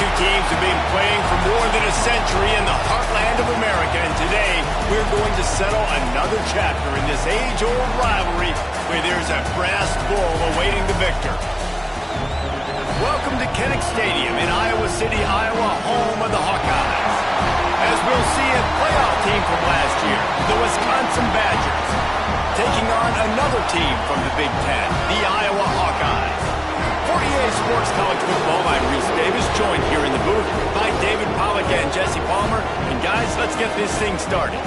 two teams have been playing for more than a century in the heartland of America, and today we're going to settle another chapter in this age-old rivalry where there's a brass bull awaiting the victor. Welcome to Kinnick Stadium in Iowa City, Iowa, home of the Hawkeyes. As we'll see, a playoff team from last year, the Wisconsin Badgers, taking on another team from the Big Ten, the Iowa Hawkeyes. For EA Sports College Football, I'm Reese Davis, joined here in the booth by David Pollack and Jesse Palmer. And guys, let's get this thing started.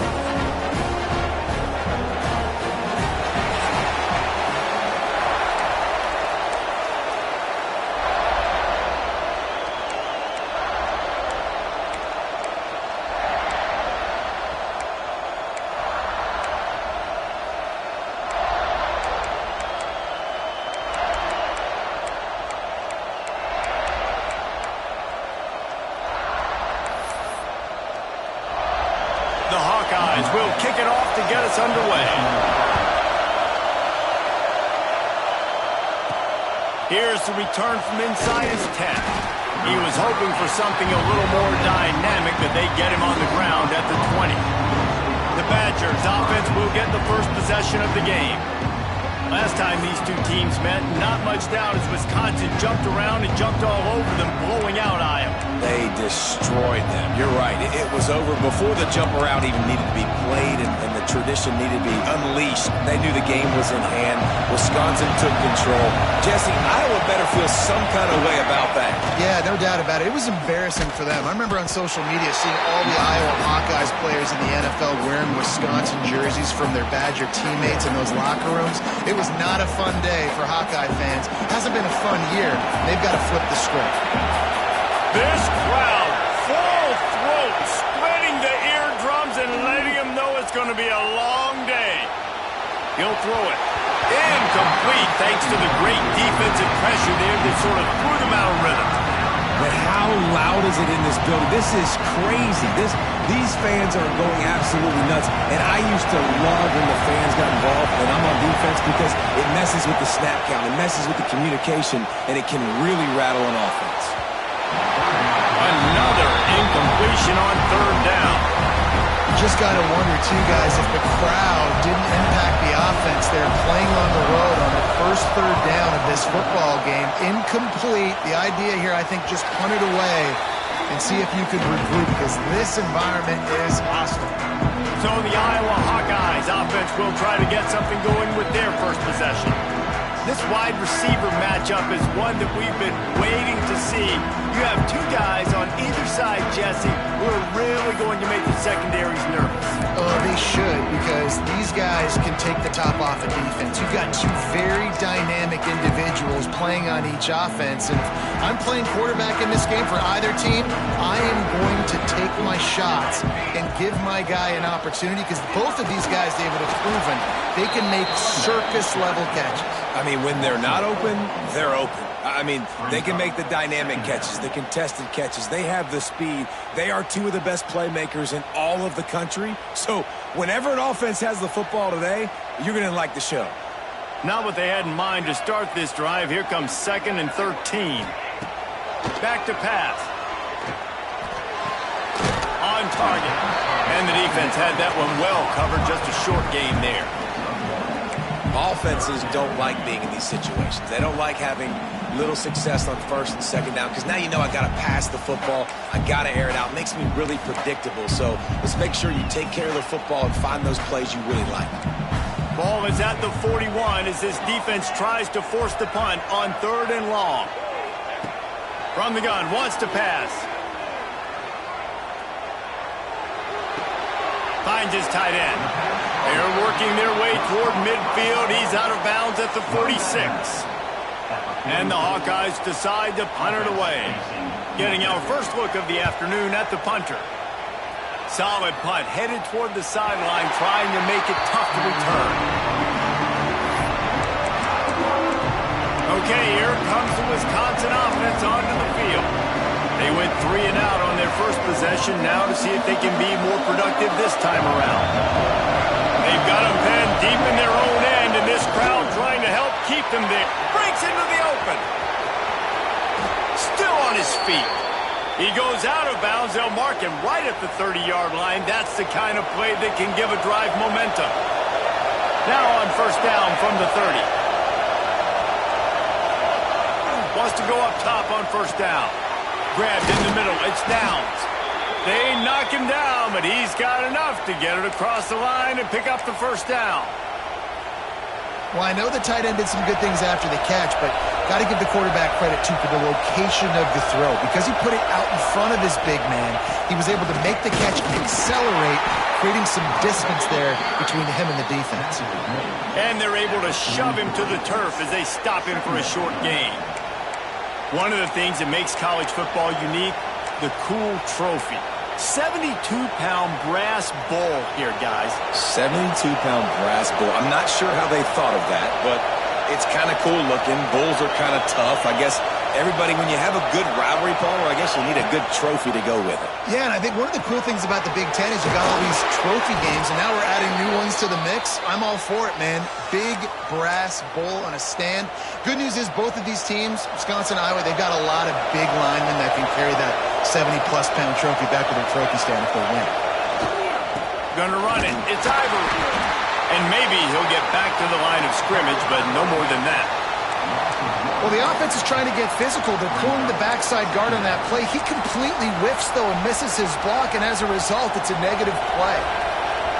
The Hawkeyes will kick it off to get us underway. Here's the return from inside his 10. He was hoping for something a little more dynamic, but they get him on the ground at the 20. The Badgers offense will get the first possession of the game. Last time these two teams met, not much down as Wisconsin jumped around and jumped all over them, blowing out Iowa. They destroyed them. You're right. It was over before the jump around even needed to be played and the tradition needed to be unleashed. They knew the game was in hand. Wisconsin took control. Jesse, Iowa better feel some kind of way about that. Yeah, no doubt about it. It was embarrassing for them. I remember on social media seeing all the Iowa Hawkeyes players in the NFL wearing Wisconsin jerseys from their Badger teammates in those locker rooms. It was not a fun day for Hawkeye fans. Hasn't been a fun year. They've got to flip the script. This crowd, full throat, splitting the eardrums and letting them know it's going to be a long day. He'll throw it. Incomplete thanks to the great defensive pressure there that sort of threw them out of rhythm. But how loud is it in this building? This is crazy. These fans are going absolutely nuts. And I used to love when the fans got involved when I'm on defense because it messes with the snap count. It messes with the communication, and it can really rattle an offense. Another incompletion on third down. You just got to wonder, too, guys, if the crowd didn't impact the offense. They're playing on the road on the first third down of this football game. Incomplete. The idea here, I think, just punt it away and see if you could regroup because this environment is hostile. So the Iowa Hawkeyes offense will try to get something going with their first possession. This wide receiver matchup is one that we've been waiting to see. You have two guys on either side, Jesse, who are really going to make the secondaries nervous. Oh, they should, because these guys can take the top off of defense. You've got two very dynamic individuals playing on each offense, and if I'm playing quarterback in this game for either team, I am going to take my shots and give my guy an opportunity, because both of these guys, David, have proven they can make circus-level catches. I mean, when they're not open, they're open. I mean, they can make the dynamic catches, the contested catches. They have the speed. They are two of the best playmakers in all of the country. So whenever an offense has the football today, you're going to like the show. Not what they had in mind to start this drive. Here comes 2nd and 13. Back to pass. On target. And the defense had that one well covered. Just a short gain there. Offenses don't like being in these situations. They don't like having little success on first and second down because now you know I got to pass the football. I got to air it out. It makes me really predictable. So let's make sure you take care of the football and find those plays you really like. Ball is at the 41 as this defense tries to force the punt on 3rd and long. From the gun, wants to pass. Finds his tight end. They're working their way toward midfield. He's out of bounds at the 46. And the Hawkeyes decide to punt it away. Getting our first look of the afternoon at the punter. Solid punt, headed toward the sideline, trying to make it tough to return. Okay, here comes the Wisconsin offense onto the field. They went 3 and out on their first possession, now to see if they can be more productive this time around. They've got them penned deep in their own end, and this crowd trying to help keep them there. Breaks into the open. Still on his feet. He goes out of bounds. They'll mark him right at the 30-yard line. That's the kind of play that can give a drive momentum. Now on first down from the 30. Wants to go up top on first down. Grabbed in the middle. It's Downs. They knock him down, but he's got enough to get it across the line and pick up the first down. Well, I know the tight end did some good things after the catch, but got to give the quarterback credit, too, for the location of the throw. Because he put it out in front of his big man, he was able to make the catch and accelerate, creating some distance there between him and the defense. And they're able to shove him to the turf as they stop him for a short gain. One of the things that makes college football unique, the cool trophy. 72-pound brass bull here, guys. 72-pound brass bull. I'm not sure how they thought of that, but it's kind of cool looking. Bulls are kind of tough. I guess everybody, when you have a good rivalry, Palmer, I guess you need a good trophy to go with it. Yeah, and I think one of the cool things about the Big Ten is you got all these trophy games, and now we're adding new ones to the mix. I'm all for it, man. Big brass bull on a stand. Good news is both of these teams, Wisconsin, Iowa, they've got a lot of big linemen that can carry that 70-plus pound trophy back to their trophy stand if they win. Gonna run it. It's Ivory. And maybe he'll get back to the line of scrimmage, but no more than that. Well, the offense is trying to get physical. They're pulling the backside guard on that play. He completely whiffs, though, and misses his block, and as a result, it's a negative play.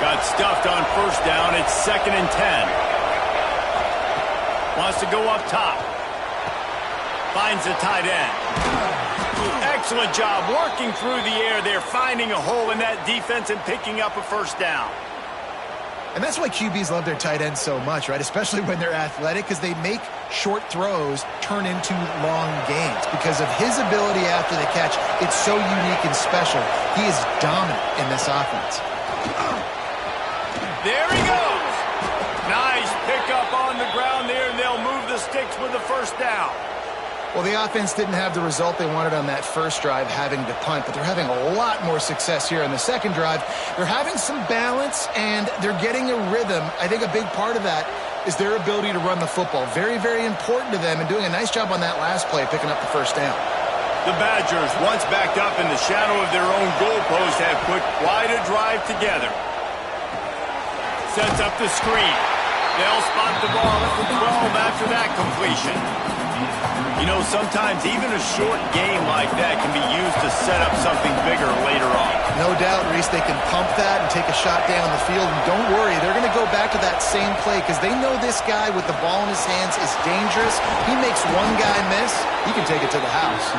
Got stuffed on first down. It's 2nd and 10. Wants to go up top. Finds the tight end. Excellent job working through the air there, finding a hole in that defense and picking up a first down. And that's why QBs love their tight ends so much, right? Especially when they're athletic, because they make short throws turn into long gains. Because of his ability after the catch, it's so unique and special. He is dominant in this offense. There he goes. Nice pickup on the ground there, and they'll move the sticks with the first down. Well, the offense didn't have the result they wanted on that first drive, having to punt, but they're having a lot more success here on the second drive. They're having some balance, and they're getting a rhythm. I think a big part of that is their ability to run the football. Very, very important to them, and doing a nice job on that last play, picking up the first down. The Badgers, once backed up in the shadow of their own goalpost, have put quite a drive together. Sets up the screen. They'll spot the ball at the 12 after that completion. You know, sometimes even a short game like that can be used to set up something bigger later on. No doubt, Reese, they can pump that and take a shot down the field. And don't worry, they're going to go back to that same play because they know this guy with the ball in his hands is dangerous. He makes one guy miss, he can take it to the house.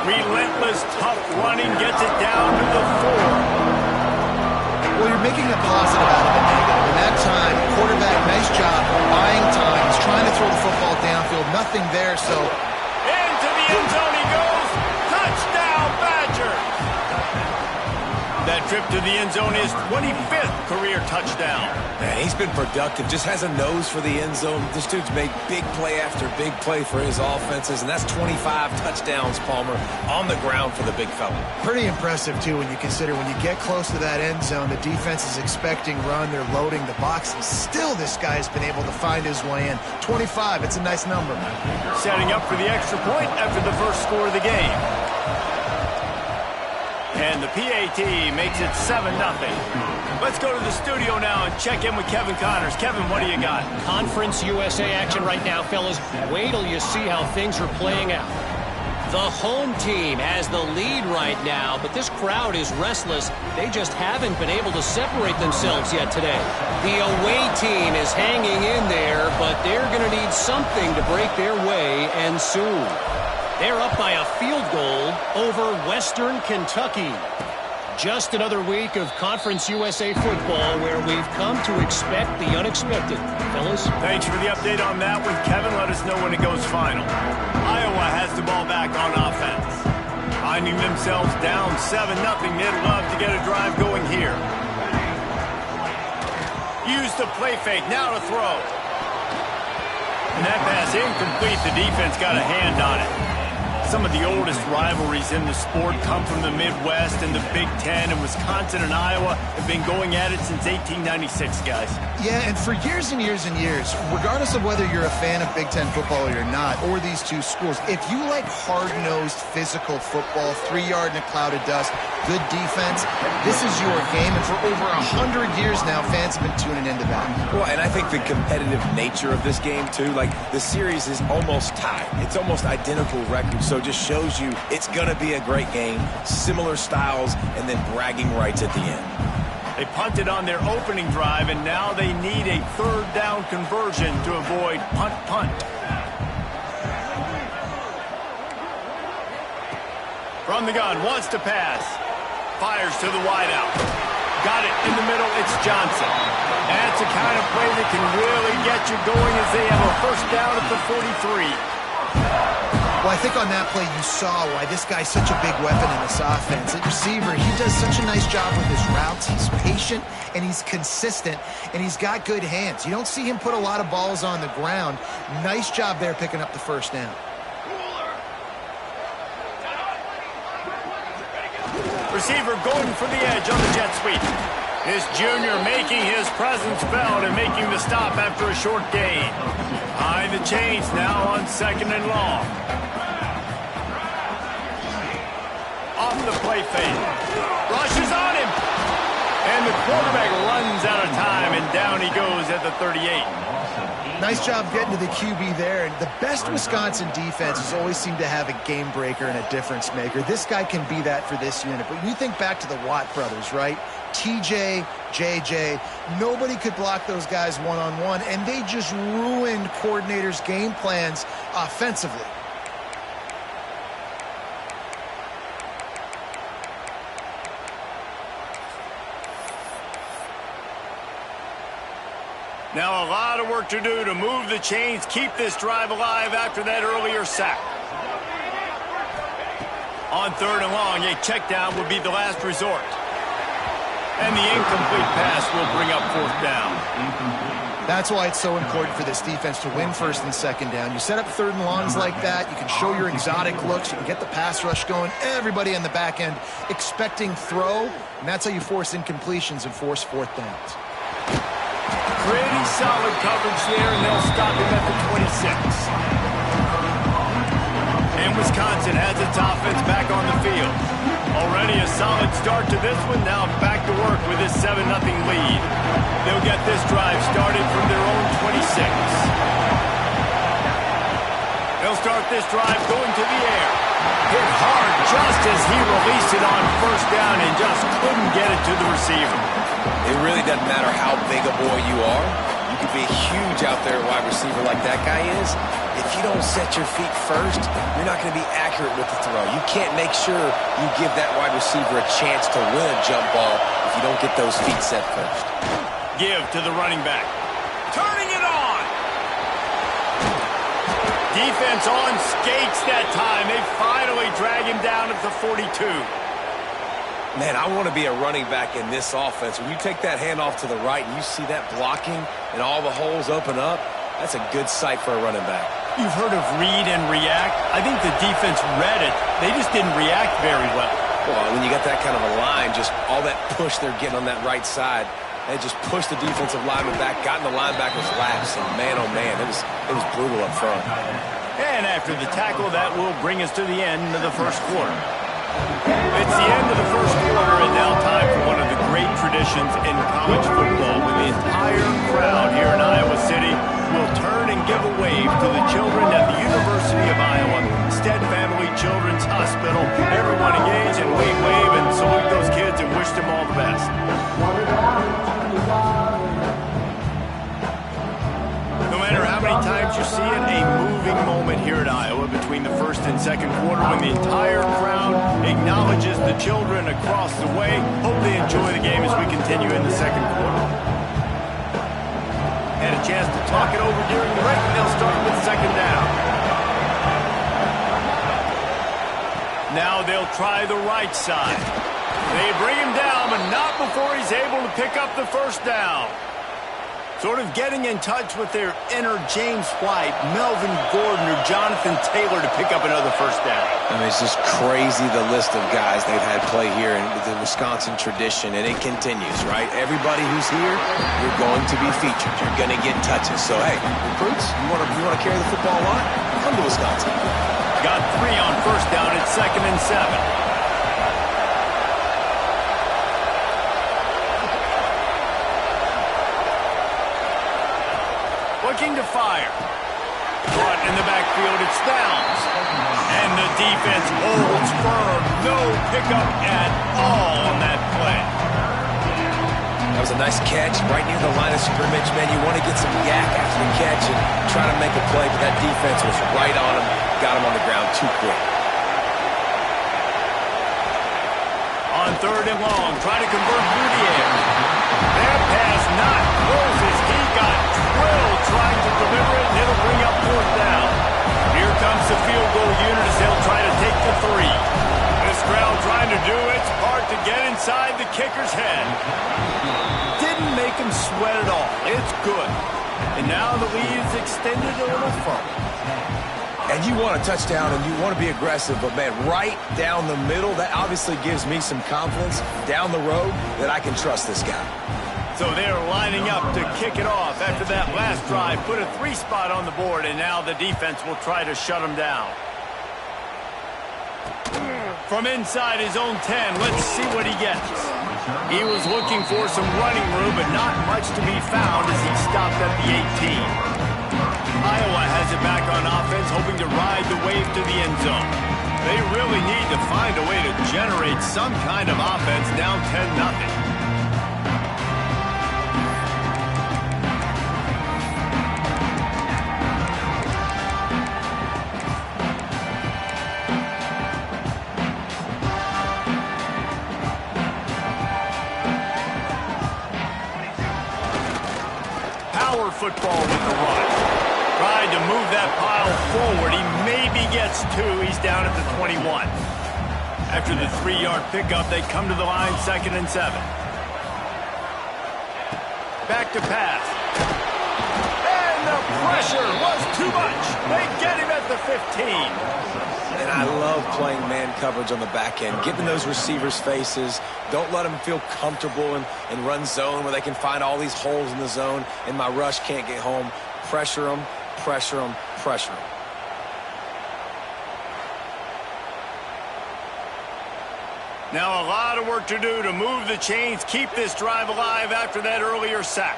Relentless, tough running, gets it down to the 4. Well, you're making a positive out of a negative. In that time, quarterback, nice job, buying time. He's trying to throw the football downfield. Nothing there, so... Into the end zone he goes. Touchdown, Badgers. That trip to the end zone is 25th career touchdown. Man, he's been productive. Just has a nose for the end zone. This dude's made big play after big play for his offenses, and that's 25 touchdowns, Palmer, on the ground for the big fella. Pretty impressive, too, when you consider when you get close to that end zone, the defense is expecting run. They're loading the box, and still this guy's been able to find his way in. 25, it's a nice number. Setting up for the extra point after the first score of the game. And the PAT makes it 7-0. Let's go to the studio now and check in with Kevin Connors. Kevin, what do you got? Conference USA action right now, fellas. Wait till you see how things are playing out. The home team has the lead right now, but this crowd is restless. They just haven't been able to separate themselves yet today. The away team is hanging in there, but they're going to need something to break their way, and soon. They're up by a field goal over Western Kentucky. Just another week of Conference USA football where we've come to expect the unexpected. Fellas? Thanks for the update on that one, Kevin. Let us know when it goes final. Iowa has the ball back on offense. Finding themselves down 7-0. They'd love to get a drive going here. Use the play fake. Now to throw. And that pass incomplete. The defense got a hand on it. Some of the oldest rivalries in the sport come from the Midwest, and the Big Ten, and Wisconsin and Iowa have been going at it since 1896, guys. Yeah, and for years and years and years, regardless of whether you're a fan of Big Ten football or you're not, or these two schools, if you like hard-nosed physical football, 3-yard in a cloud of dust, good defense, this is your game. And for over 100 years now, fans have been tuning into that. Well, and I think the competitive nature of this game, too, like the series is almost tied. It's almost identical records, so it just shows you it's going to be a great game, similar styles, and then bragging rights at the end. They punted on their opening drive, and now they need a third down conversion to avoid punt. From the gun, wants to pass. Fires to the wideout. Got it in the middle, it's Johnson. That's the kind of play that can really get you going as they have a first down at the 43. Well, I think on that play you saw why this guy's such a big weapon in this offense. At receiver, he does such a nice job with his routes. He's patient, and he's consistent, and he's got good hands. You don't see him put a lot of balls on the ground. Nice job there picking up the first down. Receiver going for the edge on the jet sweep. This junior making his presence felt and making the stop after a short gain. High the chains now on 2nd and long. Off the play fake. Rushes on him. And the quarterback runs out of time, and down he goes at the 38. Nice job getting to the QB there. And the best Wisconsin defenses always seem to have a game breaker and a difference maker. This guy can be that for this unit. But when you think back to the Watt brothers, right? TJ, JJ, nobody could block those guys one-on-one, and they just ruined coordinators' game plans offensively. Now a lot of work to do to move the chains, keep this drive alive after that earlier sack. On 3rd and long, a check down would be the last resort. And the incomplete pass will bring up 4th down. That's why it's so important for this defense to win 1st and 2nd down. You set up 3rd and longs like that, you can show your exotic looks, you can get the pass rush going, everybody on the back end expecting throw, and that's how you force incompletions and force 4th downs. Pretty solid coverage there, and they'll stop him at the 26. And Wisconsin has its offense back on the field. Already a solid start to this one, now back to work with this 7-0 lead. They'll get this drive started from their own 26. They'll start this drive going to the air. Hit hard just as he released it on 1st down and just couldn't get it to the receiver. It really doesn't matter how big a boy you are. You could be huge out there, wide receiver like that guy is. If you don't set your feet first, you're not going to be accurate with the throw. You can't make sure you give that wide receiver a chance to win a jump ball if you don't get those feet set first. Give to the running back. Turning it on. Defense on skates that time. They finally drag him down at the 42. Man, I want to be a running back in this offense. When you take that handoff to the right and you see that blocking and all the holes open up, that's a good sight for a running back. You've heard of read and react. I think the defense read it. They just didn't react very well. Well, when you got that kind of a line, just all that push they're getting on that right side, they just pushed the defensive lineman back, got in the linebacker's laps, and man, oh man, it was brutal up front. And after the tackle, that will bring us to the end of the 1st quarter. It's the end of the 1st quarter, and now time for one of the great traditions in college football, when the entire crowd here in Iowa City will turn and give a wave to the children at the University of Iowa, Stead Family Children's Hospital. Everyone engage, and we wave and salute those kids and wish them all the best. No matter how many times you see it, a moving moment here at Iowa between the 1st and 2nd quarter, when the entire crowd acknowledges the children across the way. Hope they enjoy the game as we continue in the 2nd quarter. Had a chance to talk it over during the break, and they'll start with 2nd down. Now they'll try the right side. They bring him down, but not before he's able to pick up the 1st down. Sort of getting in touch with their inner James White, Melvin Gordon, or Jonathan Taylor to pick up another first down. I mean, it's just crazy the list of guys they've had play here in the Wisconsin tradition, and it continues, right? Everybody who's here, you're going to be featured. You're going to get touches. So, hey, recruits, you want to carry the football a lot? Come to Wisconsin. Got 3 on first down at 2nd and 7. Looking to fire. Caught in the backfield, it's Downs. And the defense holds firm. No pickup at all on that play. That was a nice catch right near the line of scrimmage, man. You want to get some yak after the catch and try to make a play, but that defense was right on him. Got him on the ground too quick. On 3rd and long, trying to convert through the air. That pass not closes. He got drilled trying to deliver it, and it'll bring up 4th down. Here comes the field goal unit as they'll try to take the 3. This crowd trying to do its part to get inside the kicker's head. Didn't make him sweat at all. It's good. And now the lead is extended a little further. And you want a touchdown and you want to be aggressive, but, man, right down the middle, that obviously gives me some confidence down the road that I can trust this guy. So they're lining up to kick it off after that last drive. Put a 3 spot on the board, and now the defense will try to shut him down. From inside his own 10, let's see what he gets. He was looking for some running room, but not much to be found as he stopped at the 18. Iowa has it back on offense, hoping to ride the wave to the end zone. They really need to find a way to generate some kind of offense down 10-0. Power football with the run. Tried to move that pile forward. He maybe gets 2. He's down at the 21. After the 3-yard pickup, they come to the line 2nd and 7. Back to pass. And the pressure was too much. They get him at the 15. And I love playing man coverage on the back end, getting those receivers' faces. Don't let them feel comfortable in run zone where they can find all these holes in the zone and my rush can't get home. Pressure them, pressure them, pressure them. Now a lot of work to do to move the chains, keep this drive alive after that earlier sack.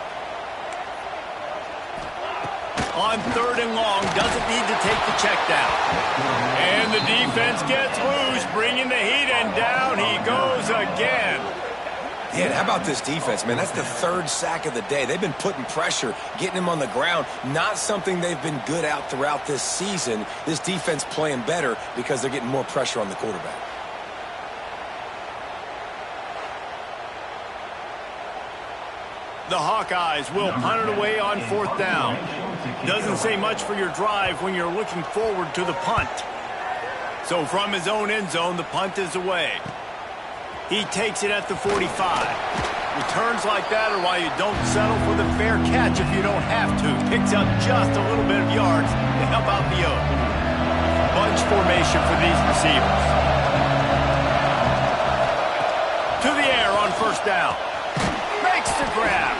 On 3rd and long, doesn't need to take the check down. And the defense gets loose, bringing the heat, and down he goes again. Yeah, and how about this defense, man? That's the 3rd sack of the day. They've been putting pressure, getting him on the ground. Not something they've been good at throughout this season. This defense playing better because they're getting more pressure on the quarterback. The Hawkeyes will punt it away on 4th down. Doesn't say much for your drive when you're looking forward to the punt. So from his own end zone, the punt is away. He takes it at the 45. Returns like that are why you don't settle for the fair catch if you don't have to. Picks up just a little bit of yards to help out the Oak. Bunch formation for these receivers. To the air on 1st down. Makes the grab.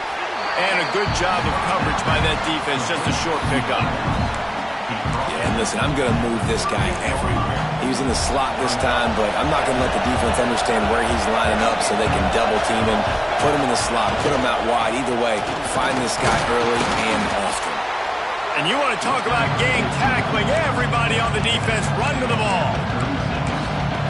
And a good job of coverage by that defense. Just a short pickup. Yeah, and listen, I'm going to move this guy everywhere. He was in the slot this time, but I'm not going to let the defense understand where he's lining up so they can double team him, put him in the slot, put him out wide. Either way, find this guy early and often. And you want to talk about gang tackling. Everybody on the defense run to the ball.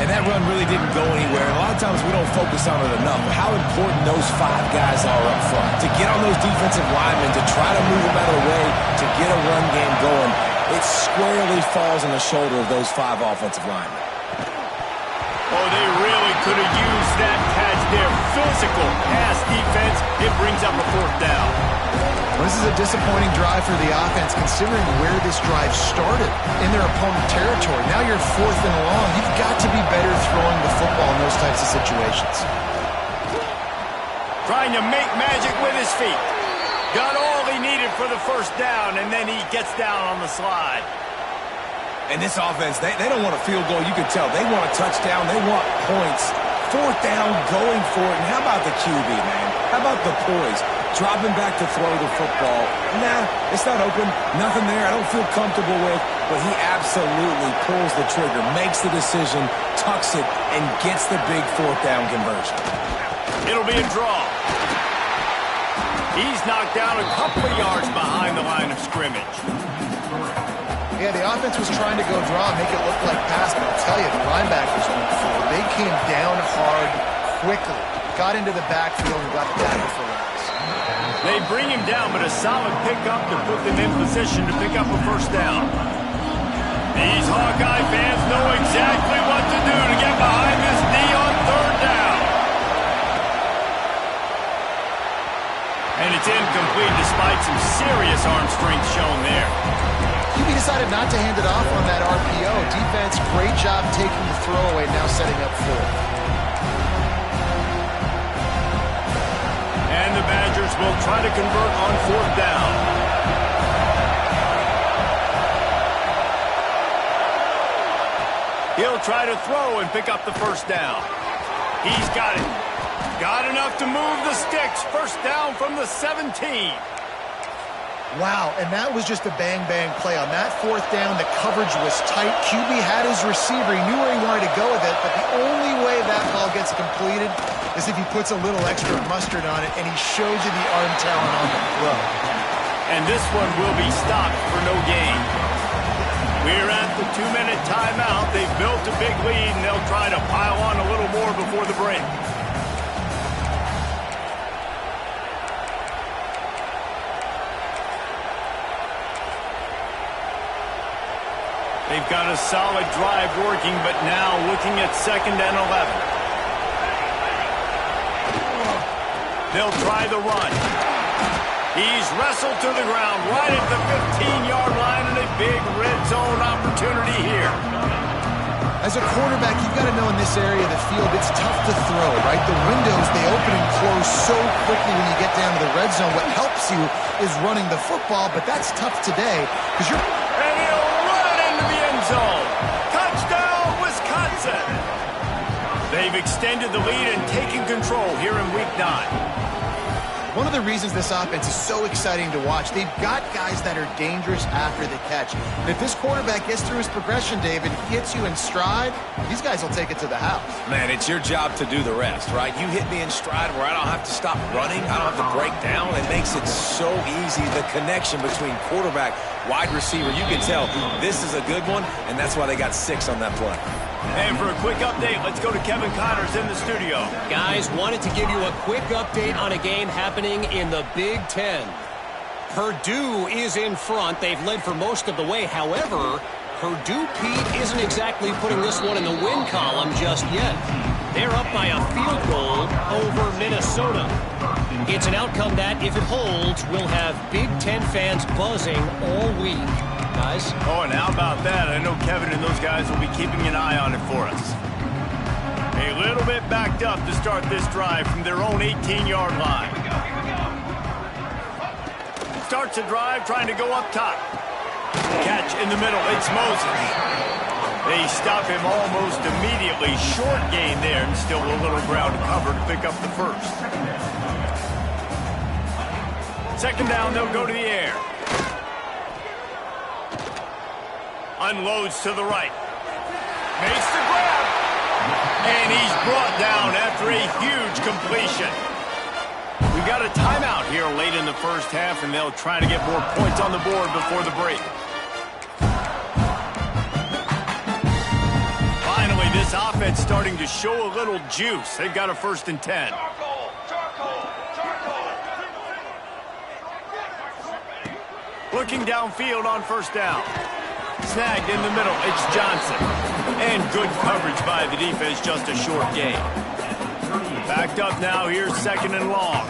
And that run really didn't go anywhere. A lot of times we don't focus on it enough. How important those 5 guys are up front. To get on those defensive linemen, to try to move them out of the way, to get a run game going, it squarely falls on the shoulder of those 5 offensive linemen. Oh, they really could have used that catch there. Physical pass defense. It brings up a 4th down. Well, this is a disappointing drive for the offense considering where this drive started in their opponent territory. Now you're 4th and long. You've got to be better throwing the football in those types of situations. Trying to make magic with his feet. Got all he needed for the first down, and then he gets down on the slide. And this offense, they don't want a field goal. You can tell. They want a touchdown. They want points. Fourth down, going for it. And how about the QB, man? How about the poise? Dropping back to throw the football. Nah, it's not open. Nothing there I don't feel comfortable with. But he absolutely pulls the trigger, makes the decision, tucks it, and gets the big fourth down conversion. It'll be a draw. He's knocked down a couple of yards behind the line of scrimmage. Yeah, the offense was trying to go draw and make it look like pass, but I'll tell you, the linebackers went forward. They came down hard quickly, got into the backfield, and got the tackle for loss. They bring him down, but a solid pickup to put them in position to pick up a first down. These Hawkeye fans know exactly what to do to get behind this D on third down. And it's incomplete despite some serious arm strength shown there. QB decided not to hand it off on that RPO. Defense, great job taking the throwaway, now setting up fourth. And the Badgers will try to convert on fourth down. He'll try to throw and pick up the first down. He's got it. Got enough to move the sticks. First down from the 17. Wow, and that was just a bang-bang play. On that fourth down, the coverage was tight. QB had his receiver. He knew where he wanted to go with it, but the only way that ball gets completed is if he puts a little extra mustard on it, and he shows you the arm talent on the throw. And this one will be stopped for no gain. We're at the 2-minute timeout. They've built a big lead, and they'll try to pile on a little more before the break. They've got a solid drive working, but now looking at 2nd and 11. They'll try the run. He's wrestled to the ground right at the 15-yard line, and a big red zone opportunity here. As a quarterback, you've got to know in this area of the field, it's tough to throw, right? The windows, they open and close so quickly when you get down to the red zone. What helps you is running the football, but that's tough today because you're... And he'll run it into the end zone. Touchdown, Wisconsin. They've extended the lead and taken control here in Week 9. One of the reasons this offense is so exciting to watch, they've got guys that are dangerous after the catch. And if this quarterback gets through his progression, David, hits you in stride, these guys will take it to the house. Man, it's your job to do the rest, right? You hit me in stride where I don't have to stop running. I don't have to break down. It makes it so easy, the connection between quarterback, wide receiver. You can tell this is a good one, and that's why they got 6 on that play. And for a quick update, let's go to Kevin Connors in the studio. Guys, wanted to give you a quick update on a game happening in the Big Ten. Purdue is in front. They've led for most of the way. However, Purdue, Pete, isn't exactly putting this one in the win column just yet. They're up by a field goal over Minnesota. It's an outcome that, if it holds, will have Big Ten fans buzzing all week. Guys? Oh, and how about that? I know Kevin and those guys will be keeping an eye on it for us. A little bit backed up to start this drive from their own 18-yard line. Starts a drive trying to go up top. Catch in the middle. It's Moses. They stop him almost immediately. Short gain there, and still a little ground to cover to pick up the first. 2nd down, they'll go to the air. Unloads to the right. Makes the grab. And he's brought down after a huge completion. We've got a timeout here late in the first half, and they'll try to get more points on the board before the break. Finally, this offense starting to show a little juice. They've got a 1st and 10. Looking downfield on 1st down. Snagged in the middle, it's Johnson. And good coverage by the defense, just a short gain. Backed up now, here's 2nd and long.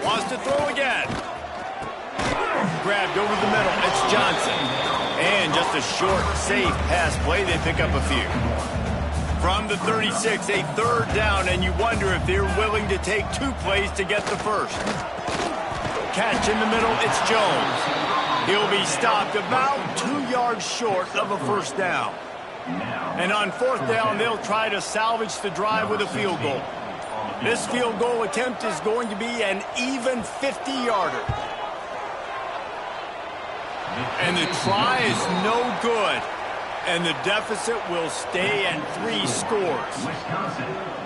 Wants to throw again. Grabbed over the middle, it's Johnson. And just a short, safe pass play, they pick up a few. From the 36, a third down, and you wonder if they're willing to take 2 plays to get the first. Catch in the middle, it's Jones. He'll be stopped about 2 yards short of a first down. And on 4th down, they'll try to salvage the drive with a field goal. This field goal attempt is going to be an even 50-yarder. And the try is no good. And the deficit will stay at 3 scores.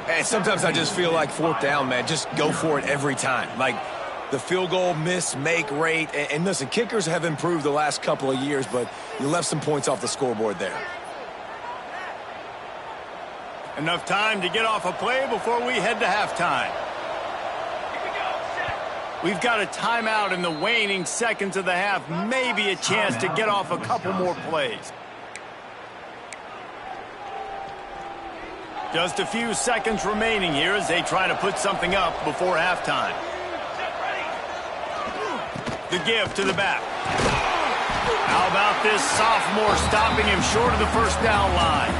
And sometimes I just feel like 4th down, man, just go for it every time. Like the field goal miss, make rate. And listen, kickers have improved the last couple of years, but you left some points off the scoreboard there. Enough time to get off a play before we head to halftime. We've got a timeout in the waning seconds of the half. Maybe a chance to get off a couple more plays. Just a few seconds remaining here as they try to put something up before halftime. The give to the back. How about this sophomore stopping him short of the first down line?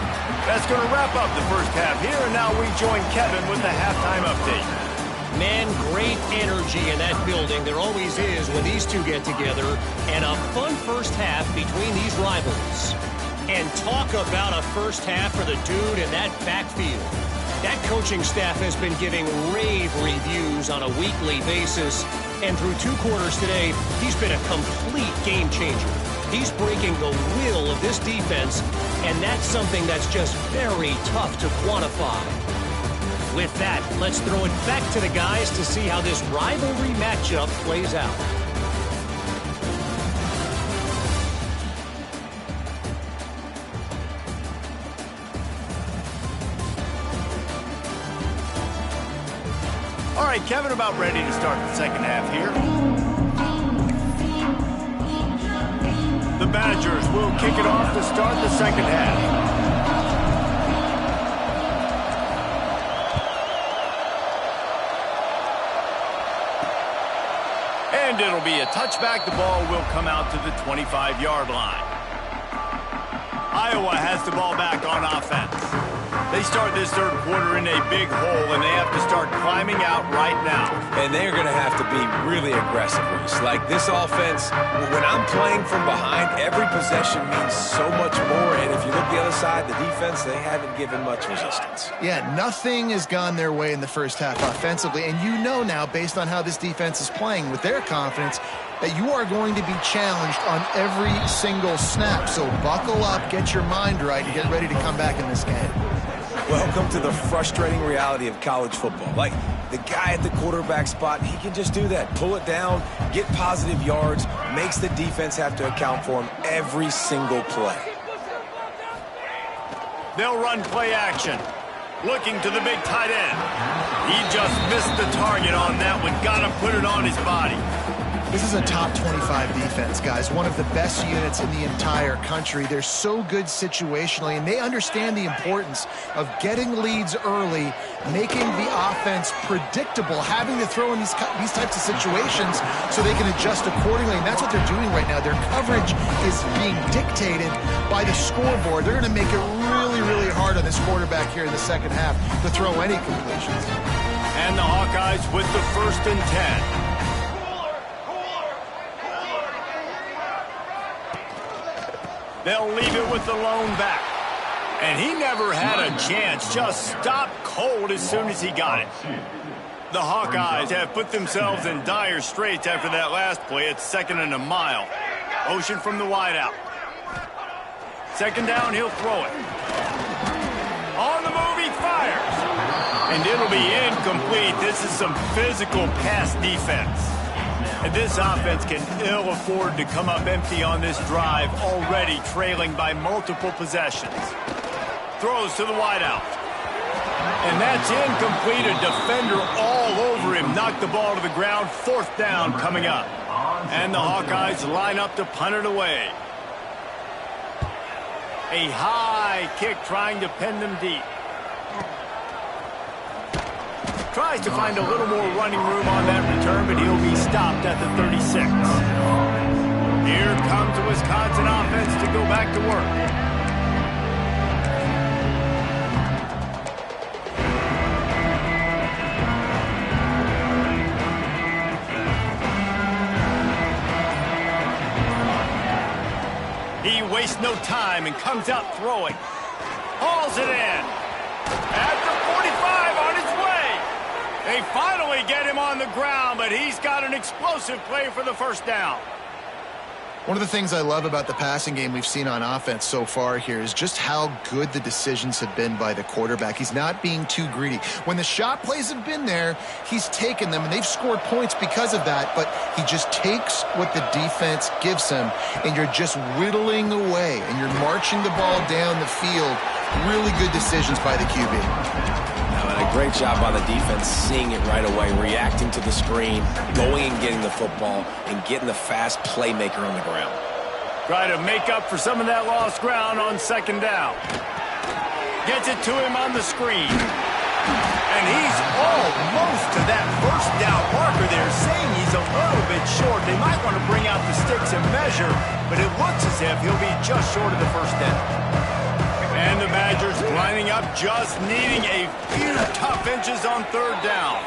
That's going to wrap up the first half here, and now we join Kevin with the halftime update. Man, great energy in that building. There always is when these two get together. And a fun first half between these rivals. And talk about a first half for the dude in that backfield. That coaching staff has been giving rave reviews on a weekly basis. And through 2 quarters today, he's been a complete game changer. He's breaking the will of this defense, and that's something that's just very tough to quantify. With that, let's throw it back to the guys to see how this rivalry matchup plays out. All right, Kevin, about ready to start the second half here. The Badgers will kick it off to start the second half. And it'll be a touchback. The ball will come out to the 25-yard line. Iowa has the ball back on offense. They start this third quarter in a big hole, and they have to start climbing out right now. And they're going to have to be really aggressive, Reese. Like this offense, when I'm playing from behind, every possession means so much more. And if you look the other side, the defense, they haven't given much resistance. Yeah, nothing has gone their way in the first half offensively. And you know now, based on how this defense is playing with their confidence, that you are going to be challenged on every single snap. So buckle up, get your mind right, and get ready to come back in this game. Welcome to the frustrating reality of college football. Like, the guy at the quarterback spot, he can just do that. Pull it down, get positive yards, makes the defense have to account for him every single play. They'll run play action. Looking to the big tight end. He just missed the target on that one. Got to put it on his body. This is a top 25 defense, guys. One of the best units in the entire country. They're so good situationally, and they understand the importance of getting leads early, making the offense predictable, having to throw in these types of situations so they can adjust accordingly. And that's what they're doing right now. Their coverage is being dictated by the scoreboard. They're going to make it really, really hard on this quarterback here in the second half to throw any completions. And the Hawkeyes with the 1st and 10. They'll leave it with the lone back. And he never had a chance. Just stopped cold as soon as he got it. The Hawkeyes have put themselves in dire straits after that last play. It's 2nd and a mile. Motion from the wideout. 2nd down, he'll throw it. On the move, he fires. And it'll be incomplete. This is some physical pass defense. And this offense can ill afford to come up empty on this drive, already trailing by multiple possessions. Throws to the wideout. And that's incomplete. A defender all over him. Knocked the ball to the ground. 4th down coming up. And the Hawkeyes line up to punt it away. A high kick trying to pin them deep. Tries to find a little more running room on that return, but he'll be stopped at the 36. Here comes the Wisconsin offense to go back to work. time and comes out throwing. Hauls it in. At the 45 on his way. They finally get him on the ground, but he's got an explosive play for the first down. One of the things I love about the passing game we've seen on offense so far here is just how good the decisions have been by the quarterback. He's not being too greedy. When the shot plays have been there, he's taken them, and they've scored points because of that, but he just takes what the defense gives him, and you're just whittling away, and you're marching the ball down the field. Really good decisions by the QB. And a great job by the defense seeing it right away, reacting to the screen, going and getting the football, and getting the fast playmaker on the ground. Try to make up for some of that lost ground on second down. Gets it to him on the screen. And he's almost to that first down marker there, saying he's a little bit short. They might want to bring out the sticks and measure, but it looks as if he'll be just short of the first down. And the Badgers lining up, just needing a few tough inches on third down.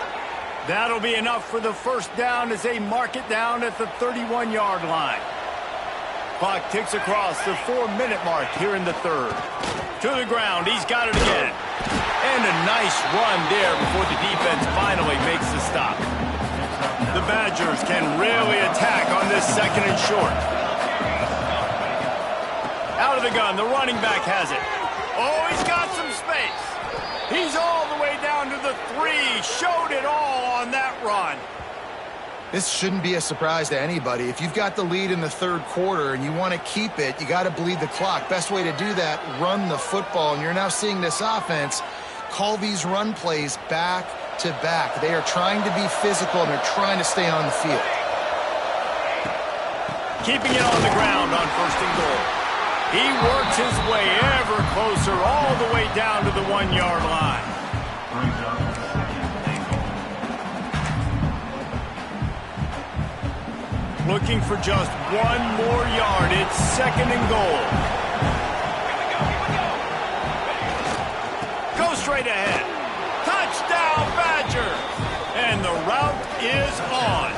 That'll be enough for the first down as they mark it down at the 31-yard line. Clock ticks across the 4-minute mark here in the third. To the ground, he's got it again. And a nice run there before the defense finally makes the stop. The Badgers can really attack on this second and short. Out of the gun, the running back has it. Oh, he's got some space. He's all the way down to the 3. Showed it all on that run. This shouldn't be a surprise to anybody. If you've got the lead in the third quarter and you want to keep it, you got to bleed the clock. Best way to do that, run the football. And you're now seeing this offense call these run plays back to back. They are trying to be physical, and they're trying to stay on the field. Keeping it on the ground on first and goal. He works his way ever closer all the way down to the 1-yard line. Looking for just one more yard. It's second and goal. Go straight ahead. Touchdown, Badgers! And the route is on.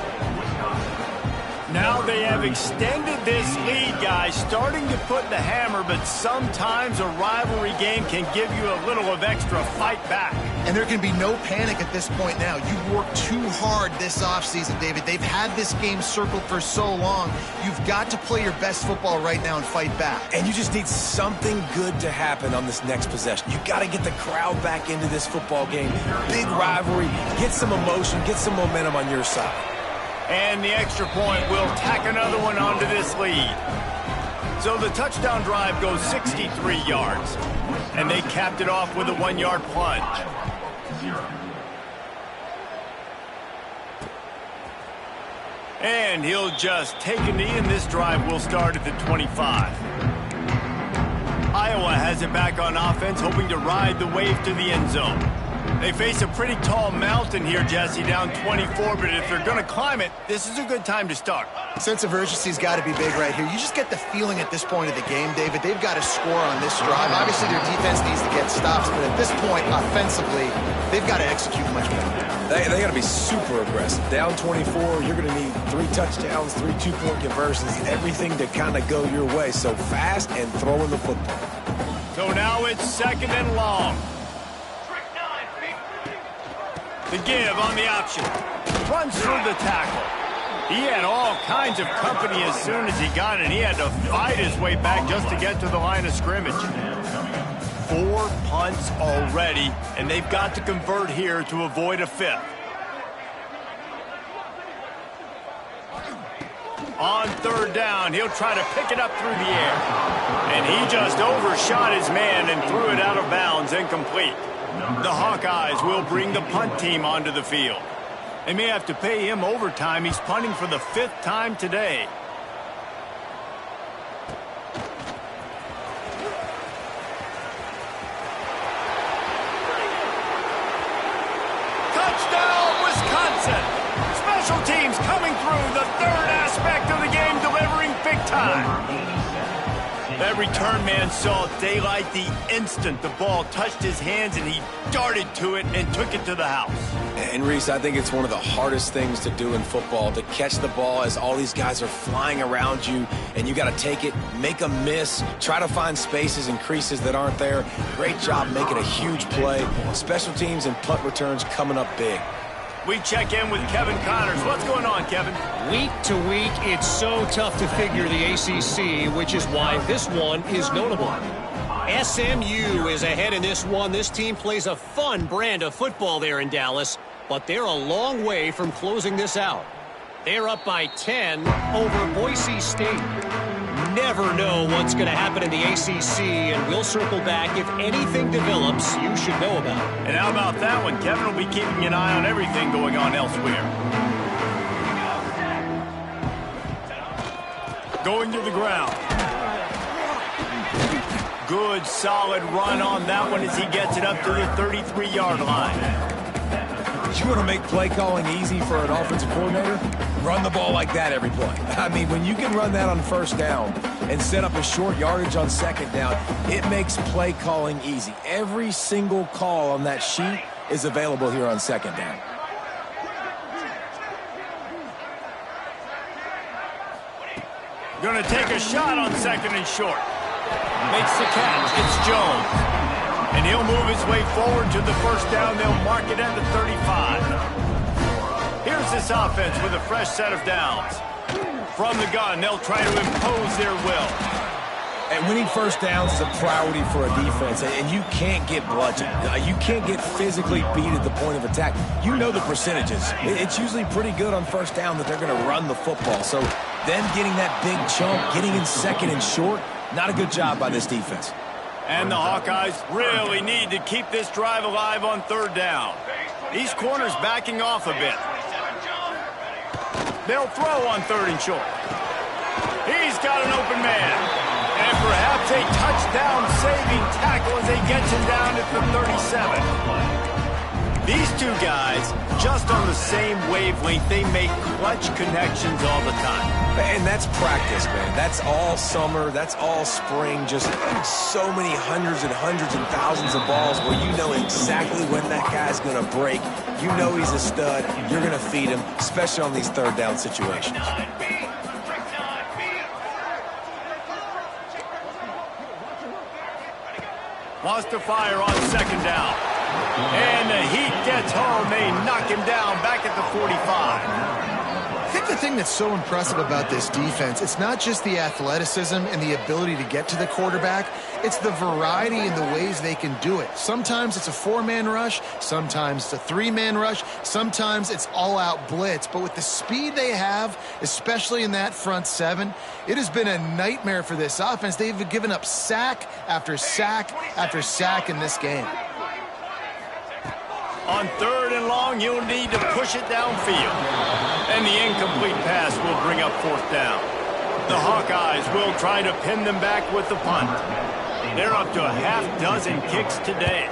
Now they have extended this lead, guys, starting to put the hammer, but sometimes a rivalry game can give you a little of extra fight back. And there can be no panic at this point now. You've worked too hard this offseason, David. They've had this game circled for so long. You've got to play your best football right now and fight back. And you just need something good to happen on this next possession. You got to get the crowd back into this football game. Big rivalry. Get some emotion. Get some momentum on your side. And the extra point will tack another one onto this lead. So the touchdown drive goes 63 yards. And they capped it off with a 1-yard plunge. And he'll just take a knee, and this drive will start at the 25. Iowa has it back on offense, hoping to ride the wave to the end zone. They face a pretty tall mountain here, Jesse, down 24, but if they're going to climb it, this is a good time to start. Sense of urgency's got to be big right here. You just get the feeling at this point of the game, David, they've got to score on this drive. Obviously, their defense needs to get stops, but at this point, offensively, they've got to execute much more. They got to be super aggressive. Down 24, you're going to need 3 touchdowns, 3 two-point conversions, everything to kind of go your way. So fast and throwing the football. So now it's second and long. The give on the option. Runs through the tackle. He had all kinds of company as soon as he got it. He had to fight his way back just to get to the line of scrimmage. 4 punts already, and they've got to convert here to avoid a 5th. On third down, he'll try to pick it up through the air. And he just overshot his man and threw it out of bounds, incomplete. The Hawkeyes will bring the punt team onto the field. They may have to pay him overtime. He's punting for the 5th time today. Touchdown, Wisconsin! Special teams coming through, the third aspect of the game, delivering big time. That return man saw daylight the instant the ball touched his hands, and he darted to it and took it to the house. And Reese, I think it's one of the hardest things to do in football, to catch the ball as all these guys are flying around you, and you got to take it, make a miss, try to find spaces and creases that aren't there. Great job making a huge play. Special teams and punt returns coming up big. We check in with Kevin Connors. What's going on, Kevin? Week to week, it's so tough to figure the ACC, which is why this one is notable. SMU is ahead in this one. This team plays a fun brand of football there in Dallas, but they're a long way from closing this out. They're up by 10 over Boise State. Never know what's going to happen in the ACC, and we'll circle back if anything develops you should know about. And how about that one? Kevin will be keeping an eye on everything going on elsewhere. Going to the ground. Good, solid run on that one as he gets it up to the 33-yard line. You want to make play calling easy for an offensive coordinator? Run the ball like that every play. I mean, when you can run that on first down and set up a short yardage on second down, it makes play calling easy. Every single call on that sheet is available here on second down. Going to take a shot on second and short. Makes the catch. It's Jones. And he'll move his way forward to the first down. They'll mark it at the 35. Here's this offense with a fresh set of downs. From the gun, they'll try to impose their will. And winning first downs is a priority for a defense, and you can't get bludgeoned. You can't get physically beat at the point of attack. You know the percentages. It's usually pretty good on first down that they're going to run the football. So them getting that big chunk, getting in second and short, not a good job by this defense. And the Hawkeyes really need to keep this drive alive on third down. These corners backing off a bit. They'll throw on third and short. He's got an open man. And perhaps a touchdown-saving tackle as they get him down at the 37. These two guys, just on the same wavelength, they make clutch connections all the time. And that's practice, man. That's all summer. That's all spring. Just so many hundreds and thousands of balls where you know exactly when that guy's going to break. You know he's a stud. You're going to feed him, especially on these third down situations. Wants to fire on second down. And the heat gets home. They knock him down back at the 45. I think the thing that's so impressive about this defense, it's not just the athleticism and the ability to get to the quarterback, it's the variety in the ways they can do it. Sometimes it's a four-man rush, sometimes it's a three-man rush, sometimes it's all-out blitz. But with the speed they have, especially in that front seven, it has been a nightmare for this offense. They've given up sack after sack after sack in this game. On third and long, you'll need to push it downfield. And the incomplete pass will bring up fourth down. The Hawkeyes will try to pin them back with the punt. They're up to a half dozen kicks today.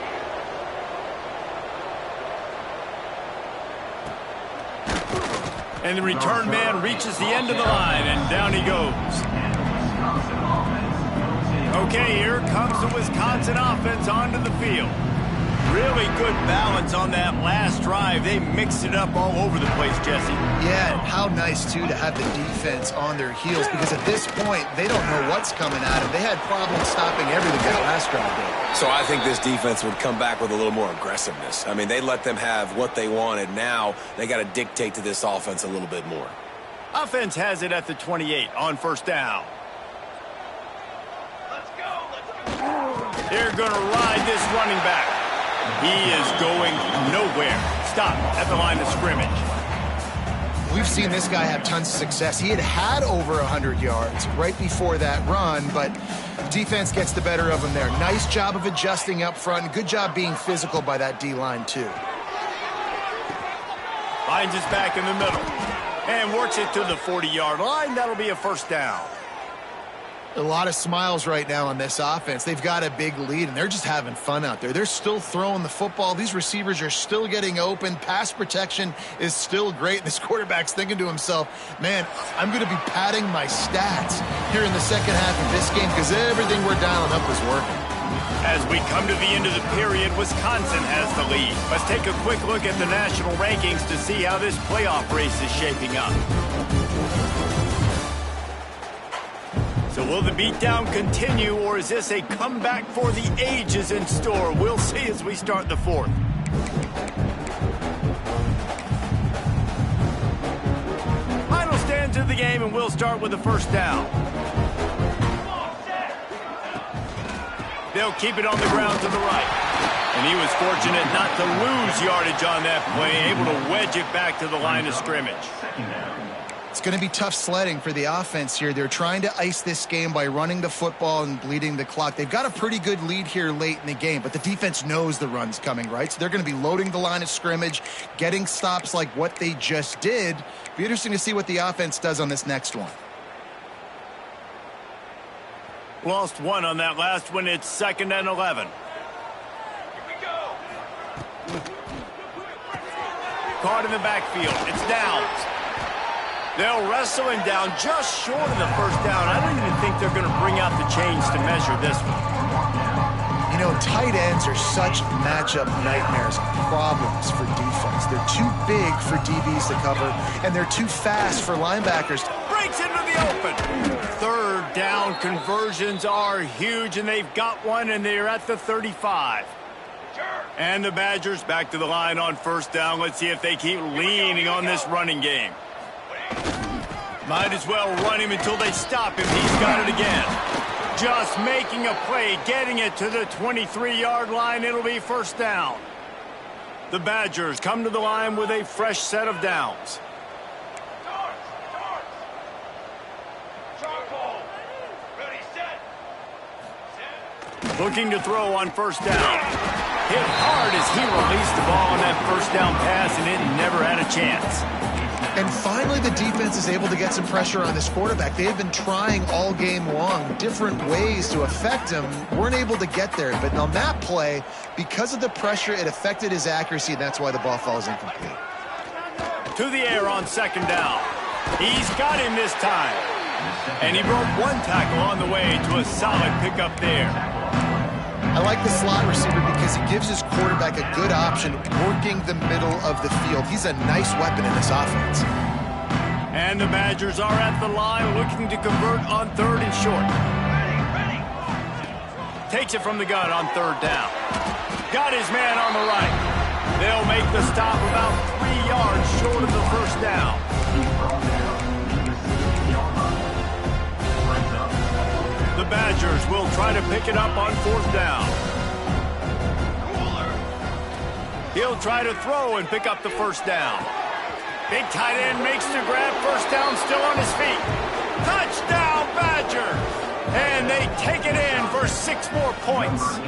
And the return man reaches the end of the line, and down he goes. Okay, here comes the Wisconsin offense onto the field. Really good balance on that last drive. They mixed it up all over the place, Jesse. Yeah, and how nice, too, to have the defense on their heels, because at this point, they don't know what's coming at them. They had problems stopping everything that last drive did. So I think this defense would come back with a little more aggressiveness. I mean, they let them have what they wanted. Now they got to dictate to this offense a little bit more. Offense has it at the 28 on first down. They're going to ride this running back. He is going nowhere. Stop at the line of scrimmage. We've seen this guy have tons of success. He had over 100 yards right before that run, but defense gets the better of him there. Nice job of adjusting up front. Good job being physical by that D-line, too. Finds his back in the middle and works it to the 40-yard line. That'll be a first down. A lot of smiles right now on this offense. They've got a big lead, and they're just having fun out there. They're still throwing the football. These receivers are still getting open. Pass protection is still great. This quarterback's thinking to himself, man, I'm going to be padding my stats here in the second half of this game because everything we're dialing up is working. As we come to the end of the period, Wisconsin has the lead. Let's take a quick look at the national rankings to see how this playoff race is shaping up. So will the beatdown continue, or is this a comeback for the ages in store? We'll see as we start the fourth. Final stands of the game, and we'll start with the first down. They'll keep it on the ground to the right. And he was fortunate not to lose yardage on that play, able to wedge it back to the line of scrimmage. It's going to be tough sledding for the offense here. They're trying to ice this game by running the football and bleeding the clock. They've got a pretty good lead here late in the game, but the defense knows the run's coming, right? So they're going to be loading the line of scrimmage, getting stops like what they just did. Be interesting to see what the offense does on this next one. Lost one on that last one. It's 2nd and 11. Caught in the backfield. It's Downs. They'll wrestle him down just short of the first down. I don't even think they're going to bring out the chains to measure this one. You know, tight ends are such matchup nightmares, problems for defense. They're too big for DBs to cover, and they're too fast for linebackers. Breaks into the open. 3rd down conversions are huge, and they've got one, and they're at the 35. And the Badgers back to the line on 1st down. Let's see if they keep leaning on this running game. Might as well run him until they stop him. He's got it again. Just making a play, getting it to the 23-yard line. It'll be 1st down. The Badgers come to the line with a fresh set of downs. Looking to throw on 1st down. Hit hard as he released the ball on that 1st down pass, and it never had a chance. And finally, the defense is able to get some pressure on this quarterback. They have been trying all game long different ways to affect him. Weren't able to get there. But on that play, because of the pressure, it affected his accuracy, and that's why the ball falls incomplete. To the air on 2nd down. He's got him this time. And he broke one tackle on the way to a solid pickup there. I like the slot receiver because he gives his quarterback a good option working the middle of the field. He's a nice weapon in this offense. And the Badgers are at the line looking to convert on 3rd and short. Takes it from the gun on 3rd down. Got his man on the right. They'll make the stop about 3 yards short of the 1st down. The Badgers will try to pick it up on 4th down. He'll try to throw and pick up the 1st down. Big tight end makes the grab. 1st down, still on his feet. Touchdown, Badgers! And they take it in for 6 more points.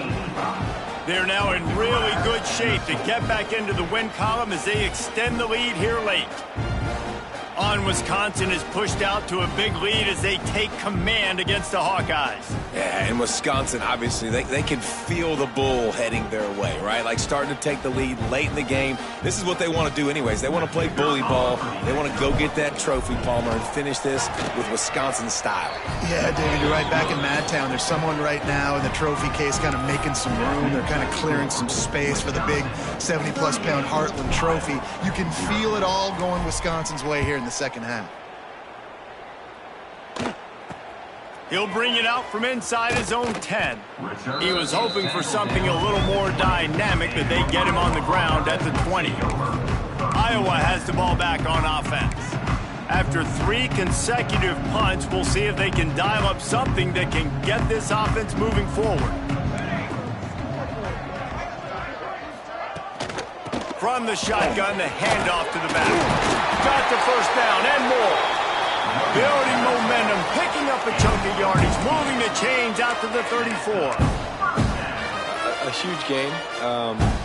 They're now in really good shape to get back into the win column as they extend the lead here late. On Wisconsin is pushed out to a big lead as they take command against the Hawkeyes. Yeah, and Wisconsin, obviously, they can feel the bull heading their way, right? Like starting to take the lead late in the game. This is what they want to do anyways. They want to play bully ball. They want to go get that trophy, Palmer, and finish this with Wisconsin style. Yeah, David, you're right. Back in Madtown, there's someone right now in the trophy case kind of making some room. They're kind of clearing some space for the big 70-plus pound Heartland trophy. You can feel it all going Wisconsin's way here in the second half. He'll bring it out from inside his own 10. He was hoping for something a little more dynamic, but they get him on the ground at the 20. Iowa has the ball back on offense. After 3 consecutive punts, we'll see if they can dial up something that can get this offense moving forward. From the shotgun, the handoff to the back. Got the 1st down and more. Building momentum, picking up a chunk of yardage, moving the chains out to the 34. a huge game.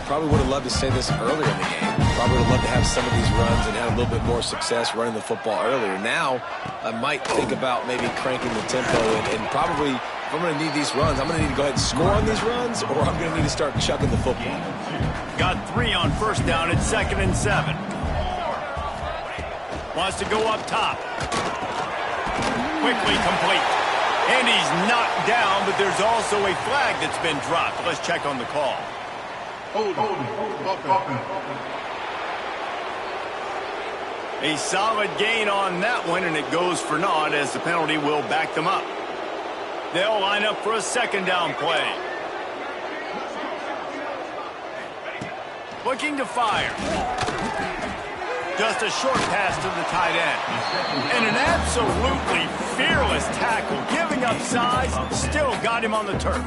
Probably would have loved to say this earlier in the game. Probably would have loved to have some of these runs and had a little bit more success running the football earlier. Now, I might think about maybe cranking the tempo and probably, if I'm going to need these runs, I'm going to need to go ahead and score on these runs, or I'm going to need to start chucking the football. Got 3 on first down at 2nd and 7. Wants to go up top. Quickly complete. And he's knocked down, but there's also a flag that's been dropped. Let's check on the call. A solid gain on that one, and it goes for naught as the penalty will back them up. They'll line up for a 2nd down play. Looking to fire. Just a short pass to the tight end. And an absolutely fearless tackle. Giving up size, still got him on the turf.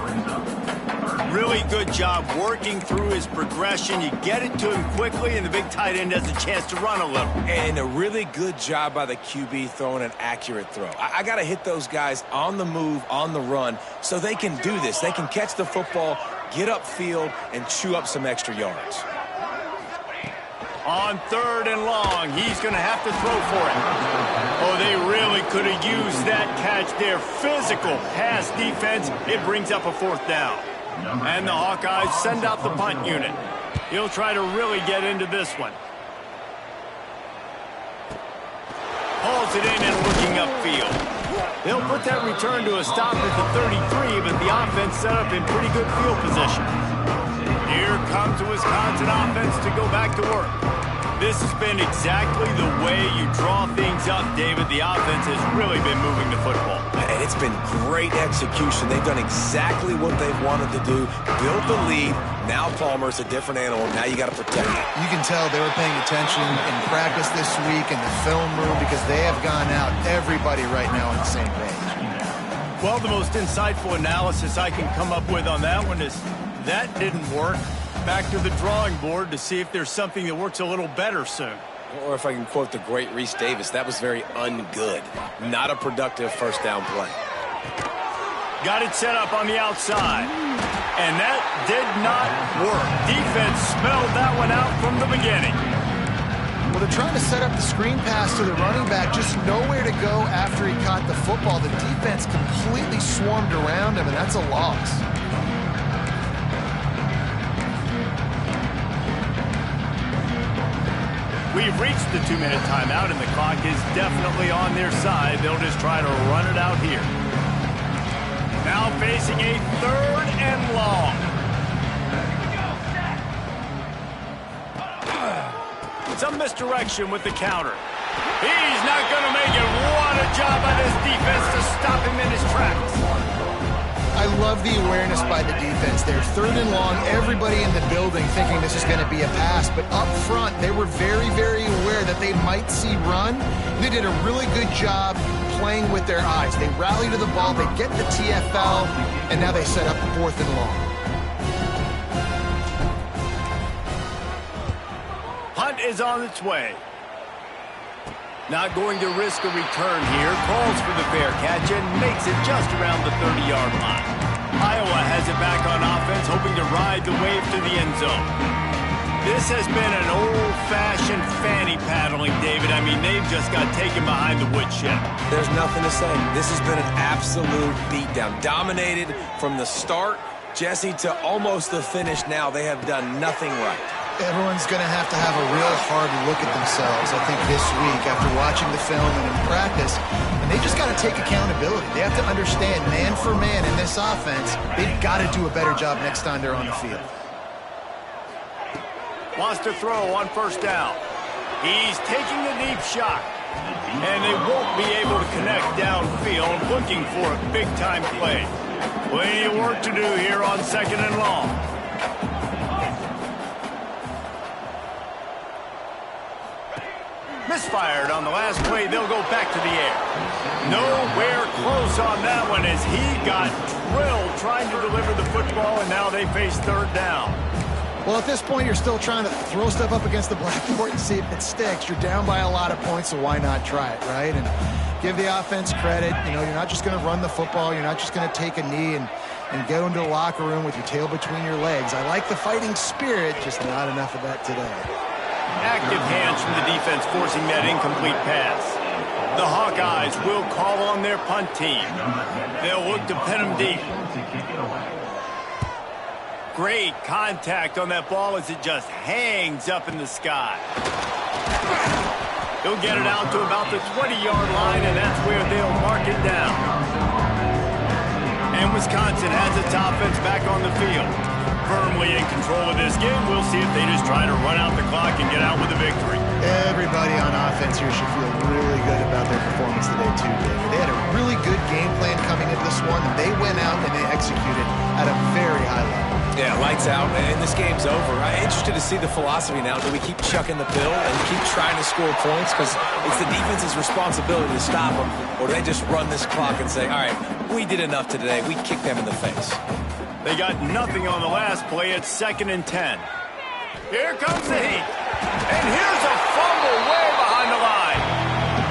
Really good job working through his progression. You get it to him quickly, and the big tight end has a chance to run a little. And a really good job by the QB throwing an accurate throw. I got to hit those guys on the move, on the run, so they can do this. They can catch the football, get upfield, and chew up some extra yards. On 3rd and long, he's going to have to throw for it. Oh, they really could have used that catch there. Physical pass defense. It brings up a 4th down. And the Hawkeyes send out the punt unit. He'll try to really get into this one. Hauls it in and looking upfield. They'll put that return to a stop at the 33, but the offense set up in pretty good field position. Here comes the Wisconsin offense to go back to work. This has been exactly the way you draw things up, David. The offense has really been moving the football. And it's been great execution. They've done exactly what they've wanted to do. Build the lead. Now Palmer's a different animal. Now you got to protect it. You can tell they were paying attention in practice this week in the film room because they have gone out, everybody right now on the same page. Well, the most insightful analysis I can come up with on that one is that didn't work. Back to the drawing board to see if there's something that works a little better soon. Or if I can quote the great Reese Davis, that was very ungood. Not a productive 1st down play. Got it set up on the outside. And that did not work. Defense smelled that one out from the beginning. Well, they're trying to set up the screen pass to the running back, just nowhere to go after he caught the football. The defense completely swarmed around him, and that's a loss. We've reached the 2-minute timeout, and the clock is definitely on their side. They'll just try to run it out here. Now facing a 3rd and long. Some misdirection with the counter. He's not going to make it. What a job by this defense to stop him in his tracks. I love the awareness by the defense there. 3rd and long, everybody in the building thinking this is going to be a pass. But up front, they were very, very aware that they might see run. They did a really good job playing with their eyes. They rally to the ball, they get the TFL, and now they set up 4th and long. Punt is on its way. Not going to risk a return here. Calls for the fair catch and makes it just around the 30-yard line. Iowa has it back on offense, hoping to ride the wave to the end zone. This has been an old-fashioned fanny paddling, David. I mean, they've just got taken behind the woodshed. There's nothing to say. This has been an absolute beatdown. Dominated from the start, Jesse, to almost the finish now. They have done nothing right. Everyone's going to have a real hard look at themselves, I think, this week after watching the film and in practice. And they just got to take accountability. They have to understand, man for man in this offense, they've got to do a better job next time they're on the field. Wants to throw on 1st down. He's taking a deep shot. And they won't be able to connect downfield, looking for a big-time play. Plenty of work to do here on 2nd and long. Misfired on the last play. They'll go back to the air. Nowhere close on that one as he got drilled trying to deliver the football, and now they face 3rd down. Well, at this point, you're still trying to throw stuff up against the blackboard and see if it sticks. You're down by a lot of points, so why not try it, right? And give the offense credit. You know, you're not just going to run the football. You're not just going to take a knee and and go into the locker room with your tail between your legs. I like the fighting spirit, just not enough of that today. Active hands from the defense forcing that incomplete pass. The Hawkeyes will call on their punt team. They'll look to pin them deep. Great contact on that ball as it just hangs up in the sky. He'll get it out to about the 20-yard line, and that's where they'll mark it down. And Wisconsin has its offense back on the field. Firmly in control of this game. We'll see if they just try to run out the clock and get out with a victory. Everybody on offense here should feel really good about their performance today, too, David. They had a really good game plan coming into this one, and they went out and they executed at a very high level. Yeah, lights out, and this game's over. I'm interested to see the philosophy now. Do we keep chucking the pill and keep trying to score points? Because it's the defense's responsibility to stop them. Or do they just run this clock and say, all right, we did enough today. We kicked them in the face. They got nothing on the last play. It's 2nd and 10. Here comes the heat. And here's a fumble way behind the line.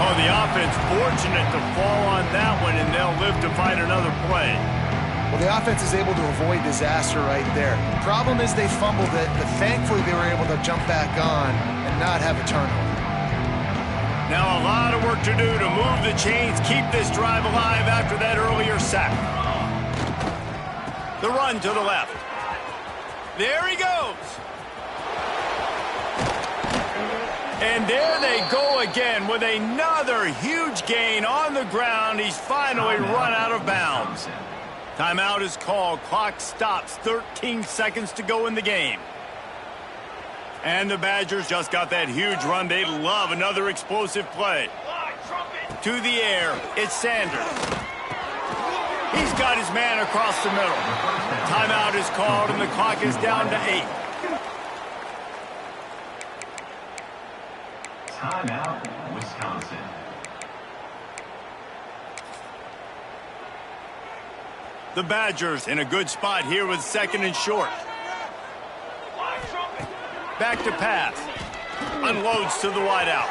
Oh, the offense fortunate to fall on that one, and they'll live to fight another play. Well, the offense is able to avoid disaster right there. The problem is they fumbled it, but thankfully they were able to jump back on and not have a turnover. Now a lot of work to do to move the chains, keep this drive alive after that earlier sack. The run to the left. There he goes. And there they go again with another huge gain on the ground. He's finally run out of bounds. Timeout is called. Clock stops. 13 seconds to go in the game. And the Badgers just got that huge run. They love another explosive play. To the air, it's Sanders. He's got his man across the middle. Timeout is called, and the clock is down to 8. Timeout, Wisconsin. The Badgers in a good spot here with 2nd and short. Back to pass. Unloads to the wideout.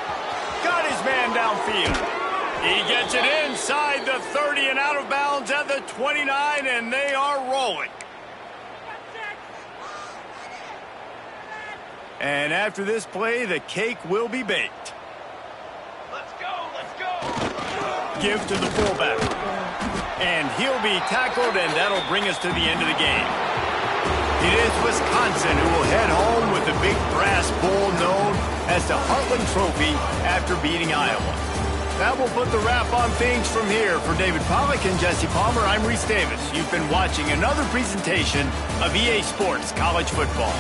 Got his man downfield. He gets it inside the 30 and out of bounds at the 29, and they are rolling. And after this play, the cake will be baked. Let's go! Give to the fullback. And he'll be tackled, and that'll bring us to the end of the game. It is Wisconsin who will head home with the big brass bowl known as the Heartland Trophy after beating Iowa. That will put the wrap on things from here. For David Pollack and Jesse Palmer, I'm Reese Davis. You've been watching another presentation of EA Sports College Football.